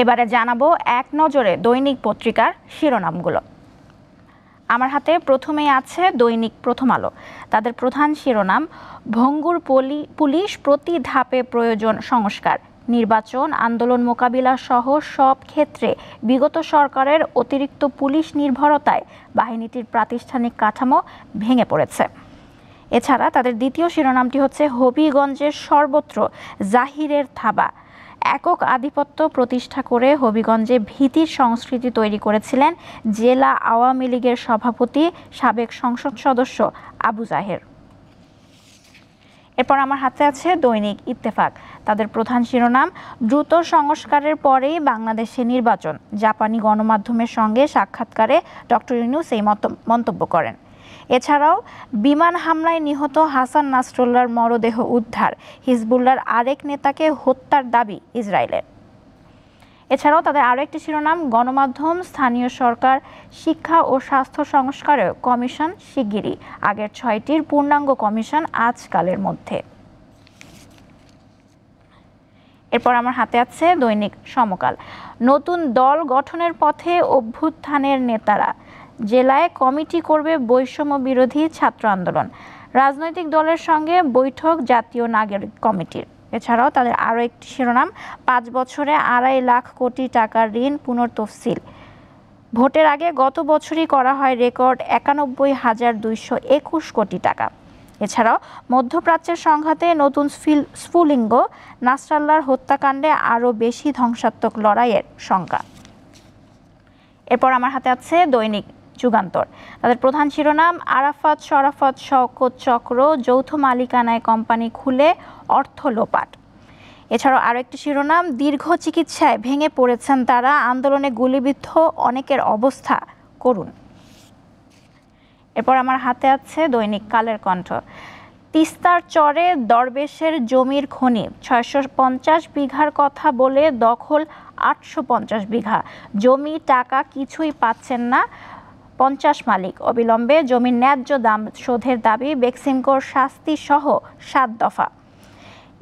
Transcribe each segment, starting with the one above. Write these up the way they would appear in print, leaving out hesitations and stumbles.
এবারে জানাবো এক নজরে দৈনিক পত্রিকার শিরোনামগুলো। আমার হাতে প্রথমেই আছে দৈনিক প্রথম আলো। তাদের প্রধান শিরোনাম, ভঙ্গুর পুলিশ, প্রতি ধাপে প্রয়োজন সংস্কার, নির্বাচন, আন্দোলন মোকাবিলা সহ সব ক্ষেত্রে বিগত সরকারের অতিরিক্ত পুলিশ নির্ভরতায় বাহিনীটির প্রাতিষ্ঠানিক কাঠামো ভেঙে পড়েছে। এছাড়া তাদের দ্বিতীয় শিরোনামটি হচ্ছে, হবিগঞ্জের সর্বত্র জাহিরের থাবা, একক আধিপত্য প্রতিষ্ঠা করে হবিগঞ্জে ভীতির সংস্কৃতি তৈরি করেছিলেন জেলা আওয়ামী লীগের সভাপতি সাবেক সংসদ সদস্য আবু জাহের। এরপর আমার হাতে আছে দৈনিক ইত্তেফাক। তাদের প্রধান শিরোনাম, দ্রুত সংস্কারের পরেই বাংলাদেশে নির্বাচন, জাপানি গণমাধ্যমের সঙ্গে সাক্ষাৎকারে ডক্টর ইউনূস এই মন্তব্য করেন। এছাড়াও বিমান হামলায় নিহত হাসান নাসরুল্লাহর মরদেহ উদ্ধার, হিজবুল্লাহর আরেক নেতাকে হত্যার দাবি ইসরায়েলের। এছাড়াও তাদের আরও একটি শিরোনাম, গণমাধ্যম, স্থানীয় সরকার, শিক্ষা ও স্বাস্থ্য সংস্কারেও কমিশন শিগগিরই, আগের ৬টির পূর্ণাঙ্গ কমিশন আজকালের মধ্যে। এরপর আমার হাতে আছে দৈনিক সমকাল। নতুন দল গঠনের পথে অভ্যুত্থানের নেতারা, জেলায় কমিটি করবে বৈষম্য বিরোধী ছাত্র আন্দোলন, রাজনৈতিক দলের সঙ্গে বৈঠক জাতীয় নাগরিক কমিটির। এছাড়াও তাদের আরও একটি শিরোনাম, ৫ বছরে ২.৫ লাখ কোটি টাকার ঋণ পুনর্তফসিল, ভোটের আগে গত বছরই করা হয় রেকর্ড ৯১,২২১ কোটি টাকা। এছাড়াও মধ্যপ্রাচ্যের সংঘাতে নতুন স্ফুলিঙ্গ, নাসরাল্লাহর হত্যাকাণ্ডে আরও বেশি ধ্বংসাত্মক লড়াইয়ের শঙ্কা। এরপর আমার হাতে আছে দৈনিক যুগান্তর। তাদের প্রধান শিরোনাম, আরাফাত শরাফত শওকত চক্র, যৌথ মালিকানায় কোম্পানি খুলে অর্থ লোপাট। এছাড়াও আরও একটি শিরোনাম, দীর্ঘ চিকিৎসায় ভেঙে পড়েছেন তারা, আন্দোলনে গুলিবিদ্ধ অনেকের অবস্থা করুণ। এরপর আমার হাতে আছে দৈনিক কালের কণ্ঠ। তিস্তার চরে দরবেশের জমির খনি, ৬৫০ বিঘার কথা বলে দখল ৮৫০ বিঘা, জমি টাকা কিছুই পাচ্ছেন না ৫০ মালিক, অবিলম্বে জমির ন্যায্য দাম শোধের দাবি, বেক্সিমকোর শাস্তি সহ ৭ দফা।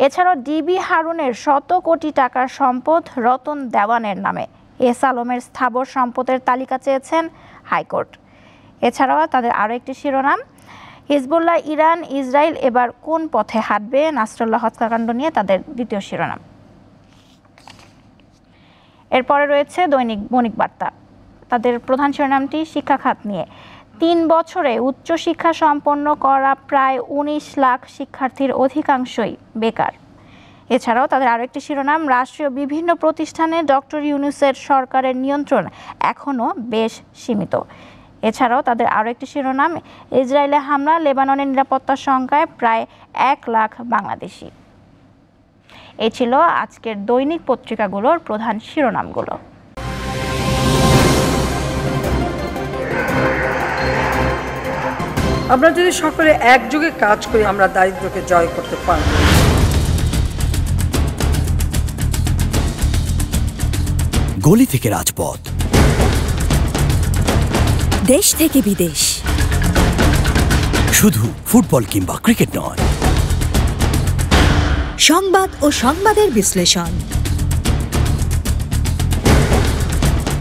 এছাড়াও ডিবি হারুনের শত কোটি টাকার সম্পদ রতন দেওয়ানের নামে, এস আলমের স্থাবর সম্পদের তালিকা চেয়েছেন হাইকোর্ট। এছাড়াও তাদের আরও একটি শিরোনাম, হিজবুল্লাহ, ইরান, ইসরায়েল এবার কোন পথে হাঁটবে, নাসরুল্লাহ হত্যাকাণ্ড নিয়ে তাদের দ্বিতীয় শিরোনাম। এরপরে রয়েছে দৈনিক বণিক বার্তা। তাদের প্রধান শিরোনামটি শিক্ষা খাত নিয়ে, ৩ বছরে উচ্চশিক্ষা সম্পন্ন করা প্রায় ১৯ লাখ শিক্ষার্থীর অধিকাংশই বেকার। এছাড়াও তাদের আরও একটি শিরোনাম, রাষ্ট্রীয় বিভিন্ন প্রতিষ্ঠানে ডক্টর ইউনূসের সরকারের নিয়ন্ত্রণ এখনও বেশ সীমিত। এছাড়াও তাদের আরও একটি শিরোনাম, ইসরায়েলে হামলা, লেবাননের নিরাপত্তা শঙ্কায় প্রায় ১ লাখ বাংলাদেশি। এই ছিল আজকের দৈনিক পত্রিকাগুলোর প্রধান শিরোনামগুলো। আমরা যদি সকলে একযোগে কাজ করি, আমরা দারিদ্র্যকে জয় করতে পারব। গলি থেকে রাজপথ, দেশ থেকে বিদেশ, শুধু ফুটবল কিংবা ক্রিকেট নয়, সংবাদ ও সংবাদের বিশ্লেষণ,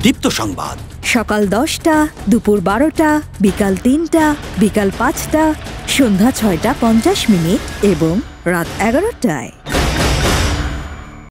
দীপ্ত সংবাদ, সকাল ১০টা, দুপুর ১২টা, বিকাল ৩টা, বিকাল ৫টা, সন্ধ্যা ৬টা ৫০ মিনিট এবং রাত ১১টায়।